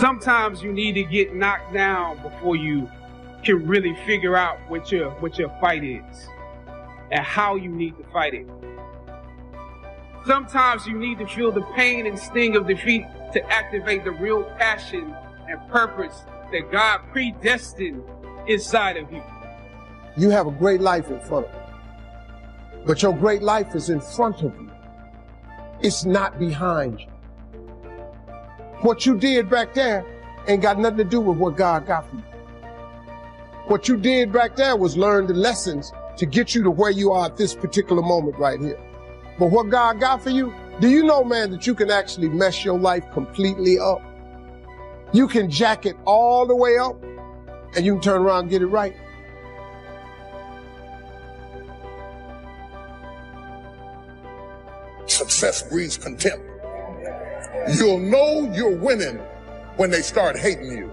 Sometimes you need to get knocked down before you can really figure out what your fight is and how you need to fight it. Sometimes you need to feel the pain and sting of defeat to activate the real passion and purpose that God predestined inside of you. You have a great life in front of you, but your great life is in front of you. It's not behind you. What you did back there ain't got nothing to do with what God got for you. What you did back there was learn the lessons to get you to where you are at this particular moment right here. But what God got for you, do you know, man, that you can actually mess your life completely up? You can jack it all the way up, and you can turn around and get it right. Success breeds contempt. You'll know you're winning when they start hating you.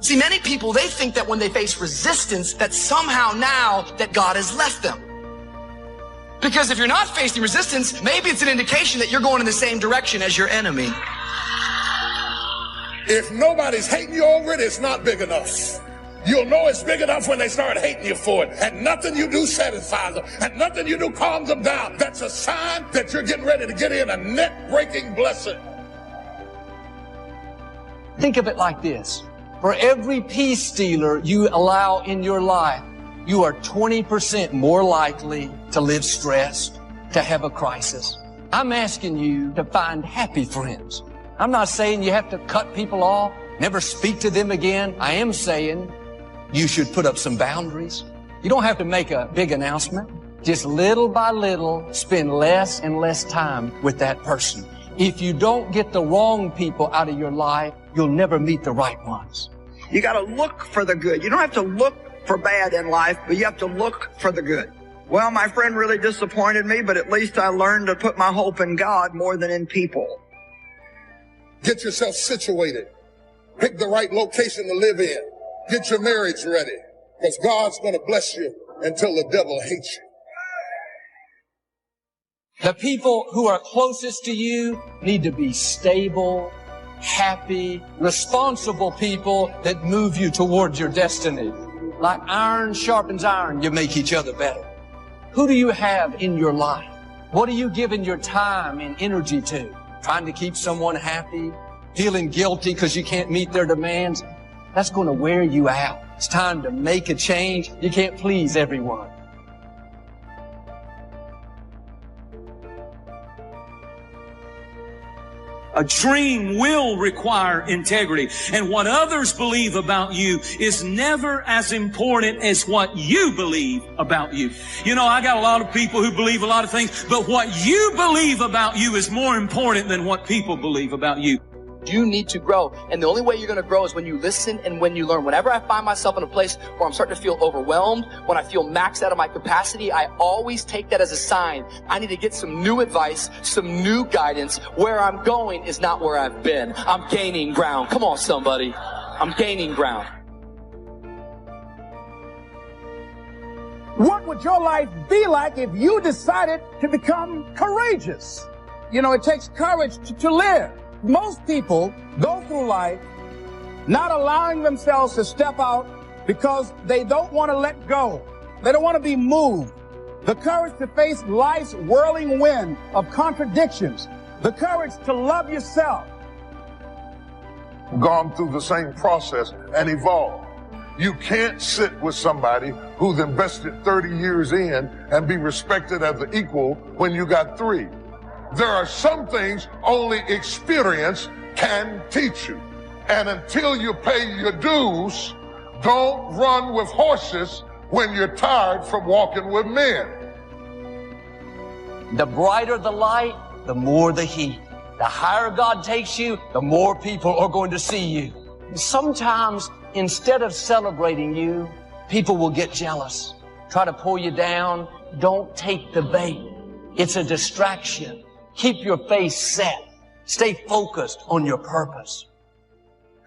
See, many people, they think that when they face resistance, that somehow now that God has left them. Because if you're not facing resistance, maybe it's an indication that you're going in the same direction as your enemy. If nobody's hating you over it, it's not big enough. You'll know it's big enough when they start hating you for it. And nothing you do satisfies them. And nothing you do calms them down. That's a sign that you're getting ready to get in a net-breaking blessing. Think of it like this. For every peace stealer you allow in your life, you are 20% more likely to live stressed, to have a crisis. I'm asking you to find happy friends. I'm not saying you have to cut people off, never speak to them again. I am saying you should put up some boundaries. You don't have to make a big announcement. Just little by little, spend less and less time with that person. If you don't get the wrong people out of your life, you'll never meet the right ones. You got to look for the good. You don't have to look for bad in life, but you have to look for the good. Well, my friend really disappointed me, but at least I learned to put my hope in God more than in people. Get yourself situated. Pick the right location to live in. Get your marriage ready, because God's going to bless you until the devil hates you. The people who are closest to you need to be stable, happy, responsible people that move you towards your destiny. Like iron sharpens iron, you make each other better. Who do you have in your life? What are you giving your time and energy to? Trying to keep someone happy? Feeling guilty because you can't meet their demands? That's going to wear you out. It's time to make a change. You can't please everyone. A dream will require integrity. And what others believe about you is never as important as what you believe about you. You know, I got a lot of people who believe a lot of things, but what you believe about you is more important than what people believe about you. You need to grow. And the only way you're going to grow is when you listen and when you learn. Whenever I find myself in a place where I'm starting to feel overwhelmed, when I feel maxed out of my capacity, I always take that as a sign. I need to get some new advice, some new guidance. Where I'm going is not where I've been. I'm gaining ground. Come on, somebody. I'm gaining ground. What would your life be like if you decided to become courageous? You know, it takes courage to live. Most people go through life not allowing themselves to step out because they don't want to let go. They don't want to be moved. The courage to face life's whirling wind of contradictions. The courage to love yourself. Gone through the same process and evolved. You can't sit with somebody who's invested 30 years in and be respected as an equal when you got 3. There are some things only experience can teach you. And until you pay your dues, don't run with horses when you're tired from walking with men. The brighter the light, the more the heat. The higher God takes you, the more people are going to see you. Sometimes, instead of celebrating you, people will get jealous, try to pull you down. Don't take the bait. It's a distraction. Keep your face set. Stay focused on your purpose.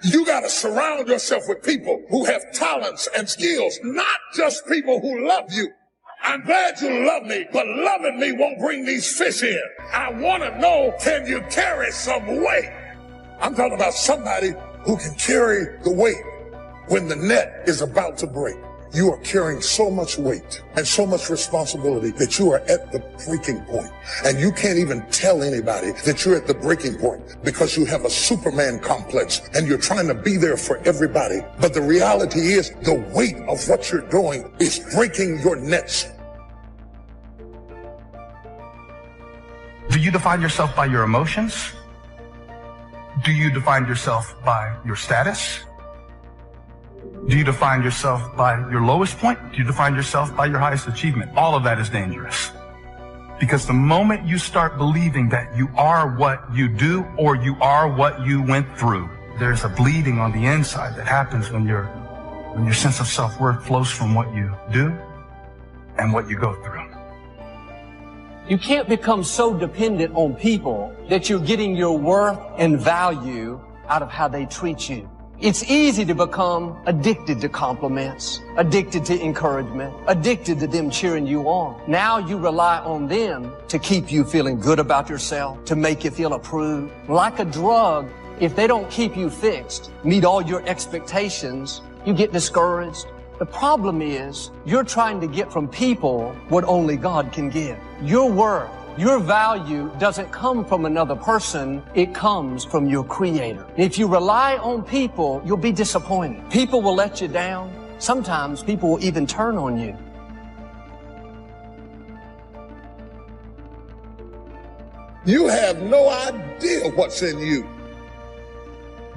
You got to surround yourself with people who have talents and skills, not just people who love you. I'm glad you love me, but loving me won't bring these fish in. I want to know, can you carry some weight? I'm talking about somebody who can carry the weight when the net is about to break. You are carrying so much weight and so much responsibility that you are at the breaking point. And you can't even tell anybody that you're at the breaking point because you have a Superman complex and you're trying to be there for everybody. But the reality is the weight of what you're doing is breaking your nets. Do you define yourself by your emotions? Do you define yourself by your status? Do you define yourself by your lowest point? Do you define yourself by your highest achievement? All of that is dangerous. Because the moment you start believing that you are what you do or you are what you went through, there's a bleeding on the inside that happens when your sense of self-worth flows from what you do and what you go through. You can't become so dependent on people that you're getting your worth and value out of how they treat you. It's easy to become addicted to compliments, addicted to encouragement, addicted to them cheering you on. Now you rely on them to keep you feeling good about yourself, to make you feel approved. Like a drug, if they don't keep you fixed, meet all your expectations, you get discouraged. The problem is you're trying to get from people what only God can give. Your worth, your value doesn't come from another person, it comes from your Creator. If you rely on people, you'll be disappointed. People will let you down. Sometimes people will even turn on you. You have no idea what's in you.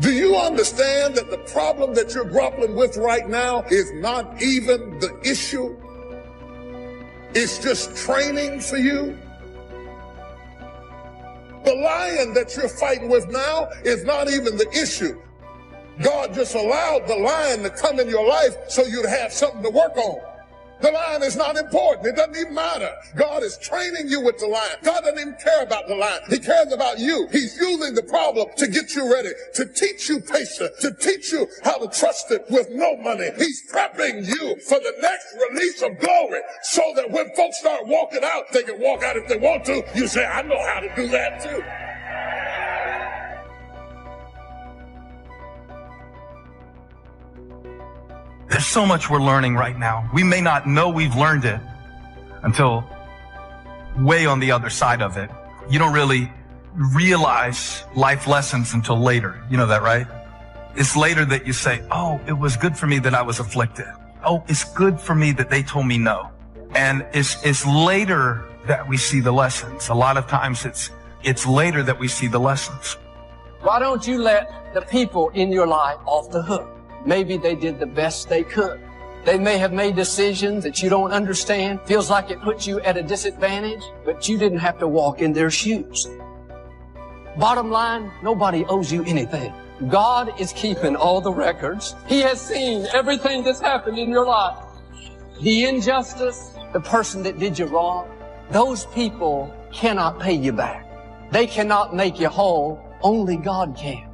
Do you understand that the problem that you're grappling with right now is not even the issue? It's just training for you. The lion that you're fighting with now is not even the issue. God just allowed the lion to come in your life so you'd have something to work on. The lion is not important. It doesn't even matter. God is training you with the lion. God doesn't even care about the lion. He cares about you. He's using the problem to get you ready, to teach you patience, to teach you how to trust it with no money. He's prepping you for the next release of glory so that when folks start walking out, they can walk out if they want to. You say, I know how to do that too. There's so much we're learning right now. We may not know we've learned it until way on the other side of it. You don't really realize life lessons until later. You know that, right? It's later that you say, oh, it was good for me that I was afflicted. Oh, it's good for me that they told me no. And it's later that we see the lessons. A lot of times it's later that we see the lessons. Why don't you let the people in your life off the hook? Maybe they did the best they could. They may have made decisions that you don't understand. Feels like it puts you at a disadvantage, but you didn't have to walk in their shoes. Bottom line, nobody owes you anything. God is keeping all the records. He has seen everything that's happened in your life. The injustice, the person that did you wrong, those people cannot pay you back. They cannot make you whole. Only God can.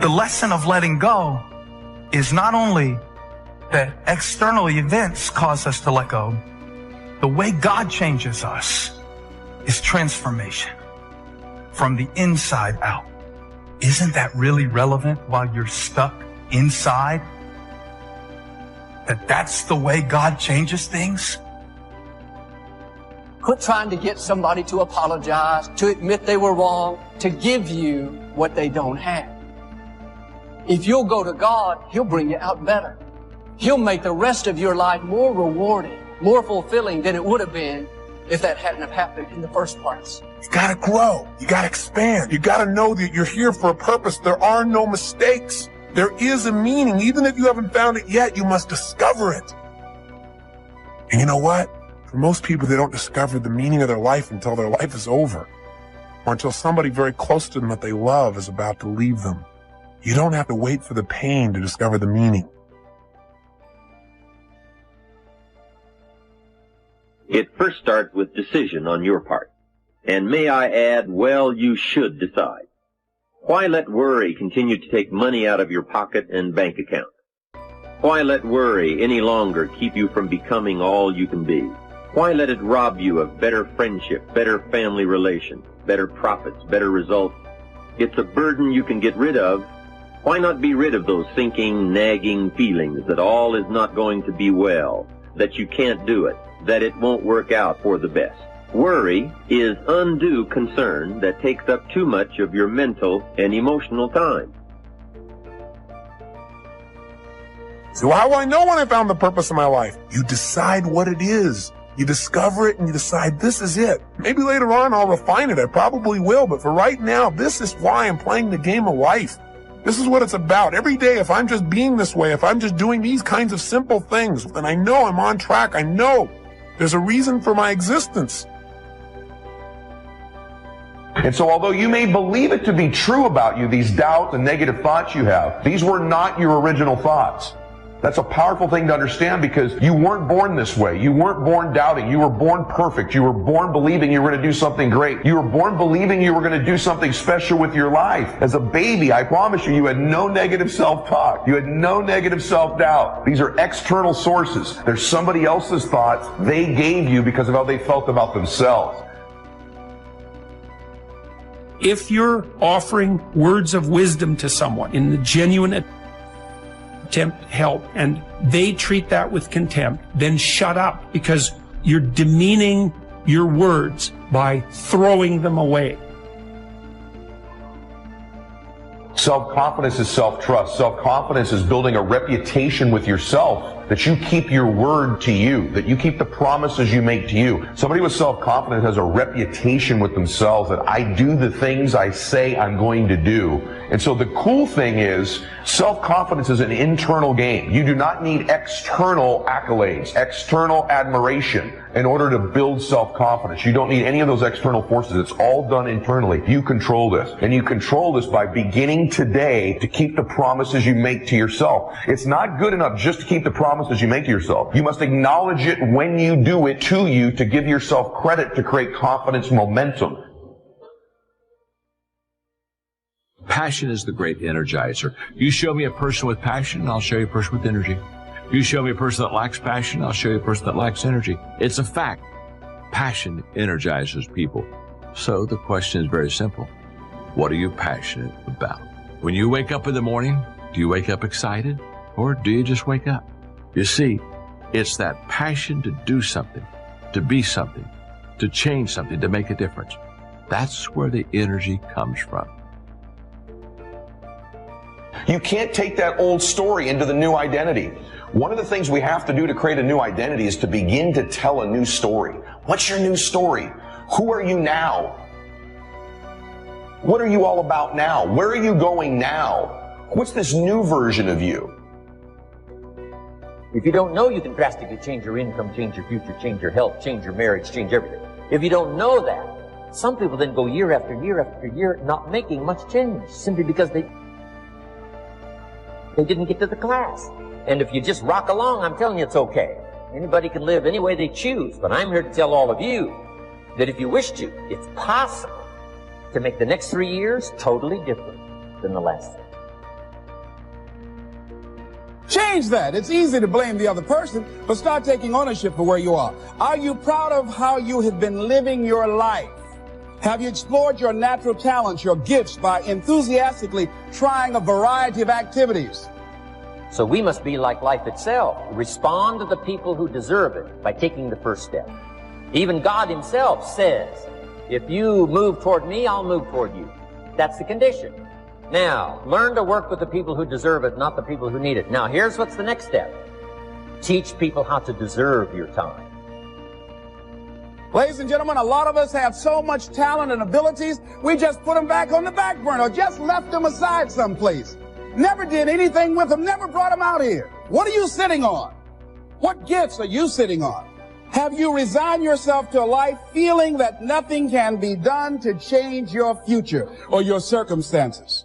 The lesson of letting go is not only that external events cause us to let go. The way God changes us is transformation from the inside out. Isn't that really relevant while you're stuck inside? That's the way God changes things? Quit trying to get somebody to apologize, to admit they were wrong, to give you what they don't have. If you'll go to God, He'll bring you out better. He'll make the rest of your life more rewarding, more fulfilling than it would have been if that hadn't have happened in the first place. You gotta grow. You gotta expand. You gotta know that you're here for a purpose. There are no mistakes. There is a meaning. Even if you haven't found it yet, you must discover it. And you know what? For most people, they don't discover the meaning of their life until their life is over, or until somebody very close to them that they love is about to leave them. You don't have to wait for the pain to discover the meaning. It first starts with decision on your part. And may I add, well, you should decide. Why let worry continue to take money out of your pocket and bank account? Why let worry any longer keep you from becoming all you can be? Why let it rob you of better friendship, better family relations, better profits, better results? It's a burden you can get rid of. Why not be rid of those sinking, nagging feelings that all is not going to be well, that you can't do it, that it won't work out for the best? Worry is undue concern that takes up too much of your mental and emotional time. So how will I know when I found the purpose of my life? You decide what it is. You discover it and you decide this is it. Maybe later on I'll refine it. I probably will. But for right now, this is why I'm playing the game of life. This is what it's about. Every day, if I'm just being this way, if I'm just doing these kinds of simple things, then I know I'm on track. I know there's a reason for my existence. And so although you may believe it to be true about you, these doubts and negative thoughts you have, these were not your original thoughts. That's a powerful thing to understand because you weren't born this way. You weren't born doubting. You were born perfect. You were born believing you were going to do something great. You were born believing you were going to do something special with your life. As a baby, I promise you, you had no negative self-talk. You had no negative self-doubt. These are external sources. They're somebody else's thoughts they gave you because of how they felt about themselves. If you're offering words of wisdom to someone in the genuine attempt to help and they treat that with contempt, then shut up because you're demeaning your words by throwing them away. Self-confidence is self-trust. Self-confidence is building a reputation with yourself that you keep your word to you, that you keep the promises you make to you. Somebody with self-confidence has a reputation with themselves that I do the things I say I'm going to do. And so the cool thing is, self-confidence is an internal game. You do not need external accolades, external admiration in order to build self-confidence. You don't need any of those external forces. It's all done internally. You control this. And you control this by beginning today to keep the promises you make to yourself. It's not good enough just to keep the promises you make to yourself. You must acknowledge it when you do it to you to give yourself credit to create confidence momentum. Passion is the great energizer. You show me a person with passion, I'll show you a person with energy. You show me a person that lacks passion, I'll show you a person that lacks energy. It's a fact. Passion energizes people. So the question is very simple. What are you passionate about? When you wake up in the morning, do you wake up excited or do you just wake up? You see, it's that passion to do something, to be something, to change something, to make a difference. That's where the energy comes from. You can't take that old story into the new identity. One of the things we have to do to create a new identity is to begin to tell a new story. What's your new story? Who are you now? What are you all about now? Where are you going now? What's this new version of you? If you don't know, you can drastically change your income, change your future, change your health, change your marriage, change everything. If you don't know that, some people then go year after year after year not making much change simply because they didn't get to the class. And if you just rock along, I'm telling you it's okay. Anybody can live any way they choose, but I'm here to tell all of you that if you wish to, it's possible to make the next 3 years totally different than the last 3. Change that. It's easy to blame the other person, but start taking ownership for where you are. Are you proud of how you have been living your life? Have you explored your natural talents, your gifts, by enthusiastically trying a variety of activities? So we must be like life itself. Respond to the people who deserve it by taking the first step. Even God himself says, if you move toward me, I'll move toward you. That's the condition. Now, learn to work with the people who deserve it, not the people who need it. Now, here's what's the next step. Teach people how to deserve your time. Ladies and gentlemen, a lot of us have so much talent and abilities, we just put them back on the back burner, or just left them aside someplace. Never did anything with them, never brought them out here. What are you sitting on? What gifts are you sitting on? Have you resigned yourself to a life feeling that nothing can be done to change your future or your circumstances?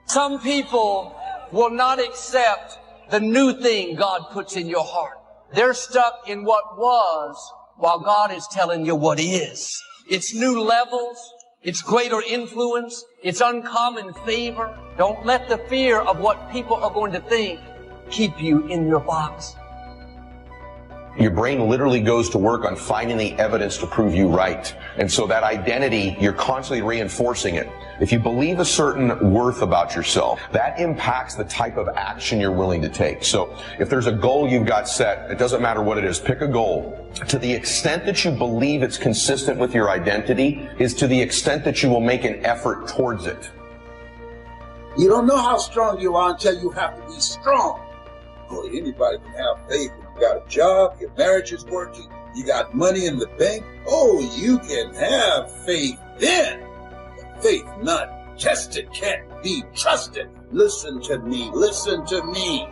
Some people will not accept the new thing God puts in your heart. They're stuck in what was while God is telling you what is. It's new levels. It's greater influence. It's uncommon favor. Don't let the fear of what people are going to think keep you in your box. Your brain literally goes to work on finding the evidence to prove you right. And so that identity, you're constantly reinforcing it. If you believe a certain worth about yourself, that impacts the type of action you're willing to take. So if there's a goal you've got set, it doesn't matter what it is, pick a goal. To the extent that you believe it's consistent with your identity is to the extent that you will make an effort towards it. You don't know how strong you are until you have to be strong. Boy, anybody can have faith. You got a job, your marriage is working, you got money in the bank. Oh, you can have faith then. But faith not tested can't be trusted. Listen to me, listen to me.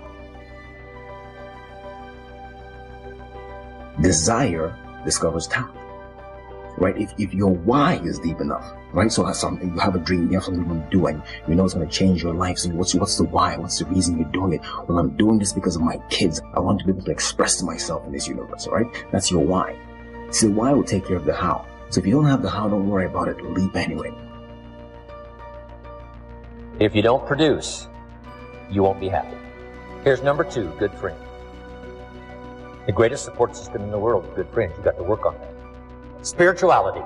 Desire discovers talent, right? If your why is deep enough, right? So you have a dream, you have something you want to do, and you know it's going to change your life. So what's the why? What's the reason you're doing it? Well, I'm doing this because of my kids. I want to be able to express myself in this universe, right? That's your why. So the why will take care of the how. So if you don't have the how, don't worry about it. Leap anyway. If you don't produce, you won't be happy. Here's number 2, good friend. The greatest support system in the world is good friends. You've got to work on that. Spirituality.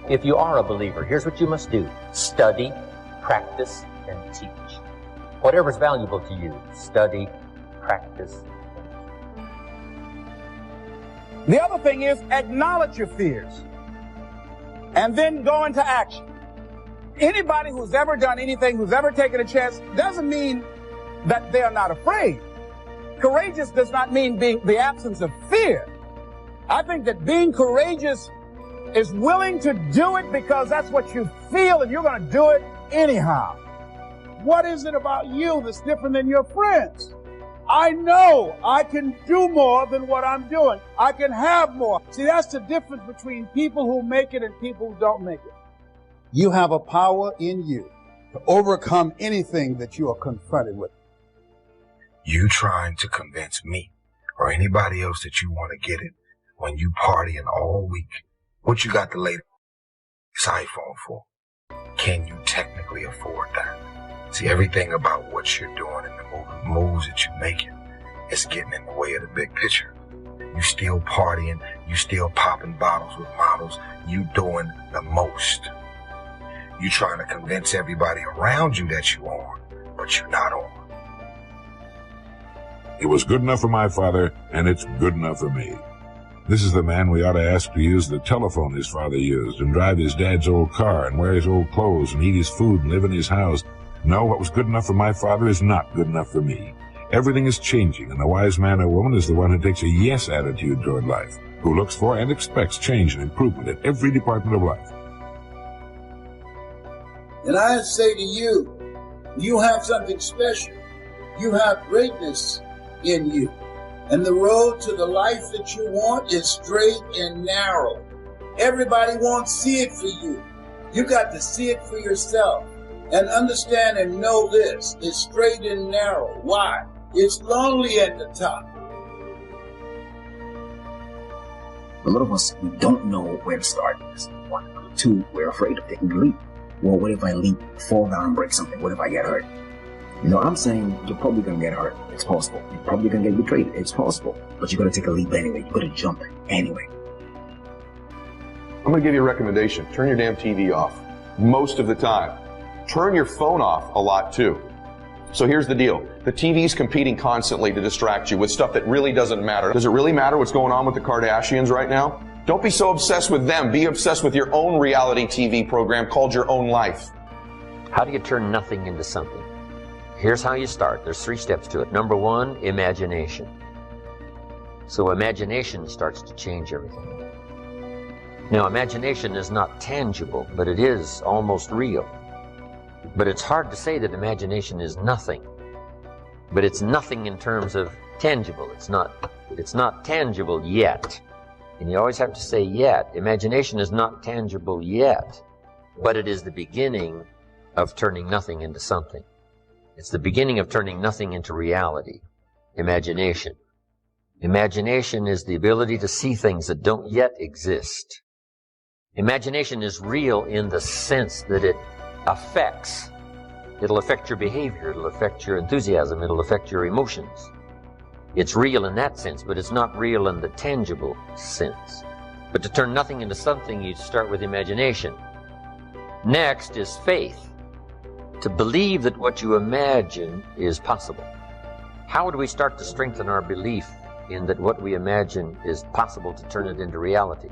If you are a believer, here's what you must do. Study, practice, and teach. Whatever's valuable to you, study, practice, and teach. The other thing is acknowledge your fears and then go into action. Anybody who's ever done anything, who's ever taken a chance, doesn't mean that they are not afraid. Courageous does not mean being the absence of fear. I think that being courageous is willing to do it because that's what you feel and you're going to do it anyhow. What is it about you that's different than your friends? I know I can do more than what I'm doing. I can have more. See, that's the difference between people who make it and people who don't make it. You have a power in you to overcome anything that you are confronted with. You trying to convince me or anybody else that you want to get it when you partying all week. What you got the latest iPhone for? Can you technically afford that? See, everything about what you're doing and the moves that you're making is getting in the way of the big picture. You still partying, you still popping bottles with models, you doing the most. You trying to convince everybody around you that you on, but you're not on. It was good enough for my father, and it's good enough for me. This is the man we ought to ask to use the telephone his father used, and drive his dad's old car, and wear his old clothes, and eat his food, and live in his house. No, what was good enough for my father is not good enough for me. Everything is changing, and the wise man or woman is the one who takes a yes attitude toward life, who looks for and expects change and improvement in every department of life. And I say to you, you have something special. You have greatness in you. And the road to the life that you want is straight and narrow. Everybody won't see it for you. You got to see it for yourself. And understand and know this. It's straight and narrow. Why? It's lonely at the top. A lot of us, we don't know where to start. 1, 2, we're afraid of taking the leap. Well, what if I leap, fall down, and break something? What if I get hurt? You know, I'm saying you're probably going to get hurt. It's possible. You're probably going to get betrayed. It's possible. But you got to take a leap anyway. You got to jump anyway. I'm going to give you a recommendation. Turn your damn TV off. Most of the time. Turn your phone off a lot too. So here's the deal. The TV's competing constantly to distract you with stuff that really doesn't matter. Does it really matter what's going on with the Kardashians right now? Don't be so obsessed with them. Be obsessed with your own reality TV program called Your Own Life. How do you turn nothing into something? Here's how you start. There's 3 steps to it. Number 1, imagination. So imagination starts to change everything. Now, imagination is not tangible, but it is almost real. But it's hard to say that imagination is nothing. But it's nothing in terms of tangible. It's not tangible yet. And you always have to say yet. Imagination is not tangible yet, but it is the beginning of turning nothing into something. It's the beginning of turning nothing into reality. Imagination. Imagination is the ability to see things that don't yet exist. Imagination is real in the sense that it affects. It'll affect your behavior. It'll affect your enthusiasm. It'll affect your emotions. It's real in that sense, but it's not real in the tangible sense. But to turn nothing into something, you start with imagination. Next is faith. To believe that what you imagine is possible. How would we start to strengthen our belief in that what we imagine is possible to turn it into reality?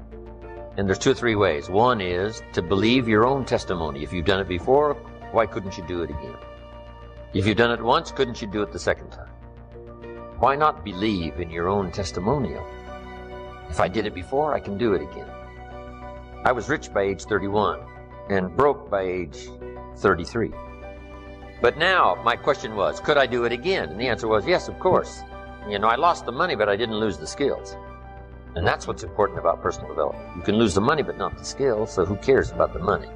And there's 2 or 3 ways. One is to believe your own testimony. If you've done it before, why couldn't you do it again? If you've done it once, couldn't you do it the second time? Why not believe in your own testimonial? If I did it before, I can do it again. I was rich by age 31 and broke by age 33. But now my question was, could I do it again? And the answer was yes, of course. You know, I lost the money, but I didn't lose the skills. And that's what's important about personal development. You can lose the money, but not the skills, so who cares about the money?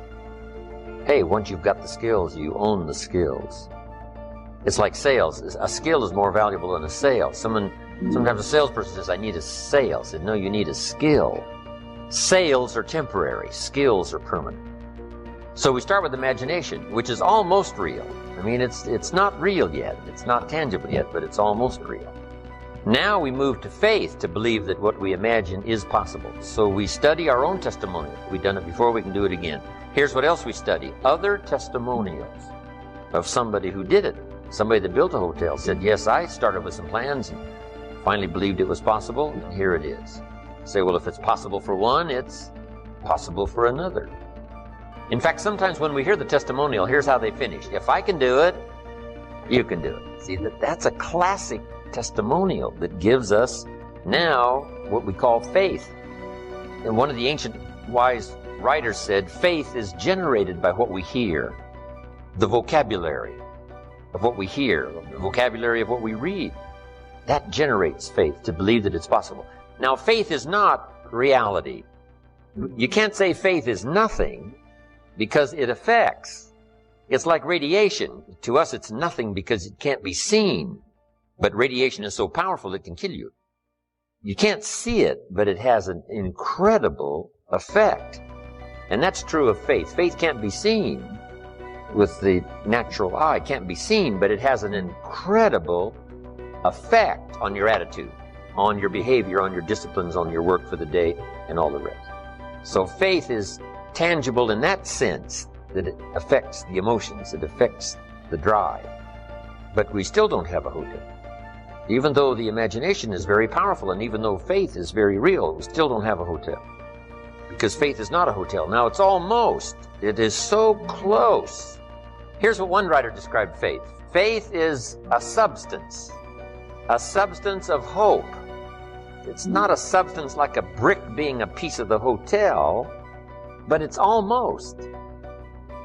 Hey, once you've got the skills, you own the skills. It's like sales. A skill is more valuable than a sale. Sometimes a salesperson says, I need a sale. I said, no, you need a skill. Sales are temporary. Skills are permanent. So we start with imagination, which is almost real. I mean, it's not real yet. It's not tangible yet, but it's almost real. Now we move to faith to believe that what we imagine is possible. So we study our own testimony. We've done it before, we can do it again. Here's what else we study. Other testimonials of somebody who did it. Somebody that built a hotel said, yes, I started with some plans and finally believed it was possible, and here it is. Say, well, if it's possible for one, it's possible for another. In fact, sometimes when we hear the testimonial, here's how they finish. If I can do it, you can do it. See, that's a classic testimonial that gives us now what we call faith. And one of the ancient wise writers said, faith is generated by what we hear, the vocabulary of what we hear, the vocabulary of what we read. That generates faith, to believe that it's possible. Now, faith is not reality. You can't say faith is nothing, because it affects. It's like radiation. To us, it's nothing because it can't be seen. But radiation is so powerful it can kill you. You can't see it, but it has an incredible effect. And that's true of faith. Faith can't be seen with the natural eye. It can't be seen, but it has an incredible effect on your attitude, on your behavior, on your disciplines, on your work for the day, and all the rest. So faith is tangible in that sense, that it affects the emotions, it affects the drive. But we still don't have a hotel. Even though the imagination is very powerful, and even though faith is very real, we still don't have a hotel. Because faith is not a hotel. Now, it's almost. It is so close. Here's what one writer described faith. Faith is a substance of hope. It's not a substance like a brick being a piece of the hotel, but it's almost.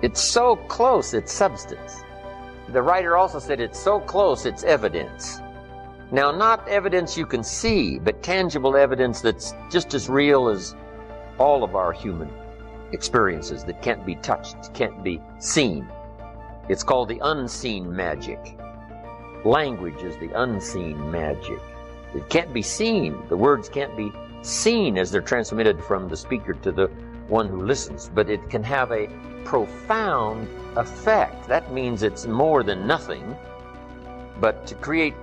It's so close, it's substance. The writer also said it's so close, it's evidence. Now, not evidence you can see, but tangible evidence that's just as real as all of our human experiences that can't be touched, can't be seen. It's called the unseen magic. Language is the unseen magic. It can't be seen. The words can't be seen as they're transmitted from the speaker to the one who listens, but it can have a profound effect. That means it's more than nothing. But to create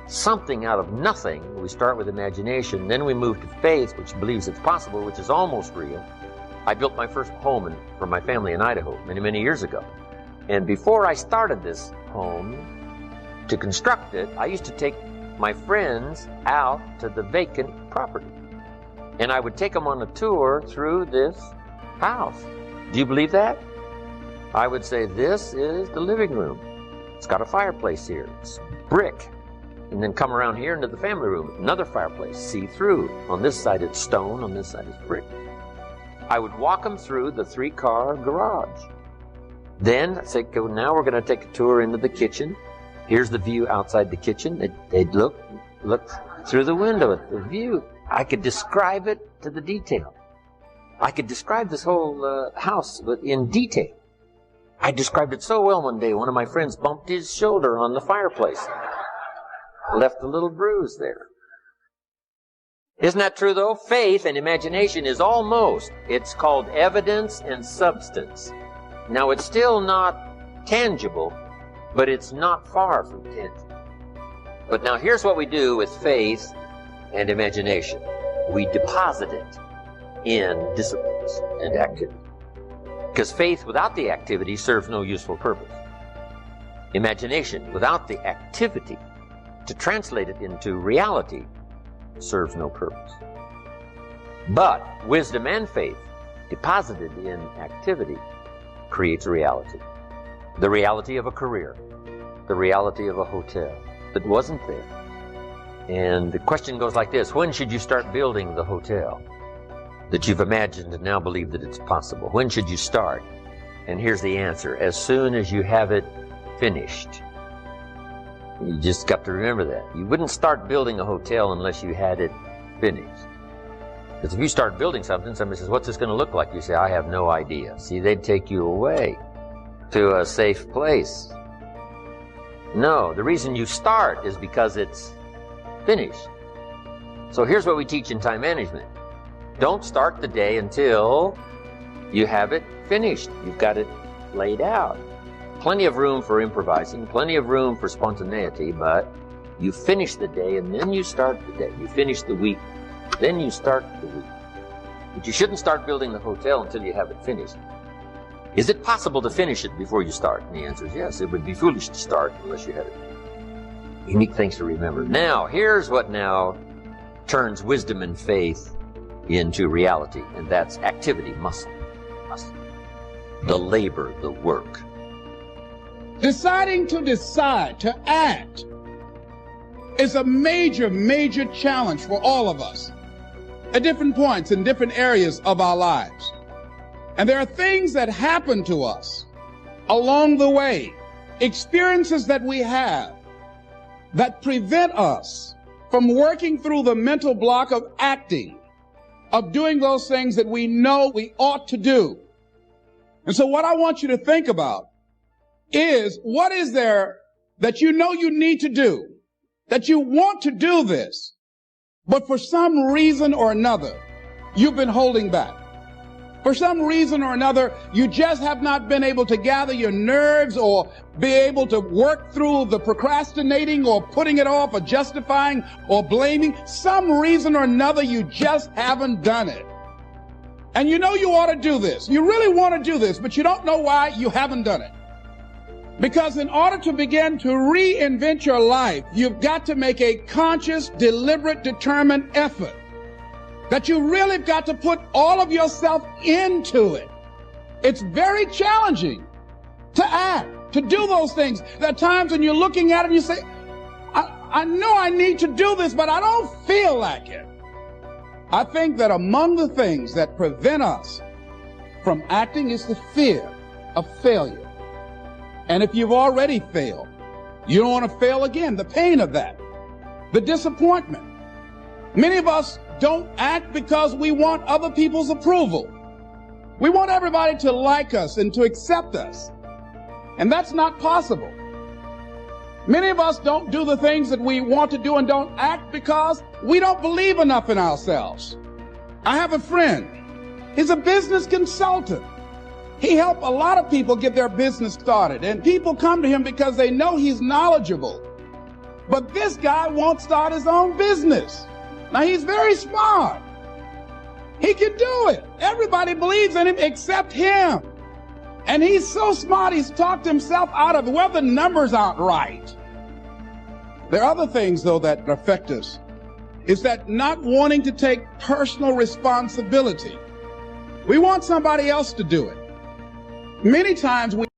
something out of nothing, we start with imagination, then we move to faith, which believes it's possible, which is almost real. I built my first home for my family in Idaho many, many years ago. And before I started this home, to construct it, I used to take my friends out to the vacant property. And I would take them on a tour through this house. Do you believe that? I would say, this is the living room. It's got a fireplace here. It's brick. And then come around here into the family room. Another fireplace, see through. On this side it's stone, on this side it's brick. I would walk them through the 3-car garage. Then I'd say, now we're going to take a tour into the kitchen. Here's the view outside the kitchen. They'd look through the window at the view. I could describe it to the detail. I could describe this whole house in detail. I described it so well one day, one of my friends bumped his shoulder on the fireplace. Left a little bruise there. Isn't that true, though? Faith and imagination is almost. It's called evidence and substance. Now, it's still not tangible, but it's not far from tangible. But now here's what we do with faith and imagination. We deposit it in disciplines and activity. Because faith without the activity serves no useful purpose. Imagination without the activity to translate it into reality serves no purpose. But wisdom and faith deposited in activity creates a reality. The reality of a career, the reality of a hotel that wasn't there. And the question goes like this: when should you start building the hotel that you've imagined and now believe that it's possible? When should you start? And here's the answer: as soon as you have it finished. You just got to remember that. You wouldn't start building a hotel unless you had it finished. Because if you start building something, somebody says, what's this going to look like? You say, I have no idea. See, they'd take you away to a safe place. No, the reason you start is because it's finished. So here's what we teach in time management. Don't start the day until you have it finished. You've got it laid out. Plenty of room for improvising, plenty of room for spontaneity, but you finish the day and then you start the day. You finish the week, then you start the week. But you shouldn't start building the hotel until you have it finished. Is it possible to finish it before you start? And the answer is yes. It would be foolish to start unless you had it. Unique things to remember. Now, here's what now turns wisdom and faith into reality, and that's activity, muscle. The labor, the work. Deciding to decide, to act, is a major, major challenge for all of us at different points in different areas of our lives. And there are things that happen to us along the way, experiences that we have that prevent us from working through the mental block of acting, of doing those things that we know we ought to do. And so what I want you to think about is, what is there that you know you need to do, that you want to do this, but for some reason or another, you've been holding back. For some reason or another, you just have not been able to gather your nerves or be able to work through the procrastinating or putting it off or justifying or blaming. Some reason or another, you just haven't done it. And you know you ought to do this. You really want to do this, but you don't know why you haven't done it. Because in order to begin to reinvent your life, you've got to make a conscious, deliberate, determined effort. That you really got to put all of yourself into it. It's very challenging to act, to do those things. There are times when you're looking at it and you say, I know I need to do this, but I don't feel like it. I think that among the things that prevent us from acting is the fear of failure. And if you've already failed, you don't want to fail again. The pain of that, the disappointment. Many of us don't act because we want other people's approval. We want everybody to like us and to accept us. And that's not possible. Many of us don't do the things that we want to do and don't act because we don't believe enough in ourselves. I have a friend. He's a business consultant. He helped a lot of people get their business started, and people come to him because they know he's knowledgeable. But this guy won't start his own business. Now, he's very smart. He can do it. Everybody believes in him except him. And he's so smart, he's talked himself out of it. Well, the numbers aren't right. There are other things, though, that affect us. It's that not wanting to take personal responsibility. We want somebody else to do it. Many times we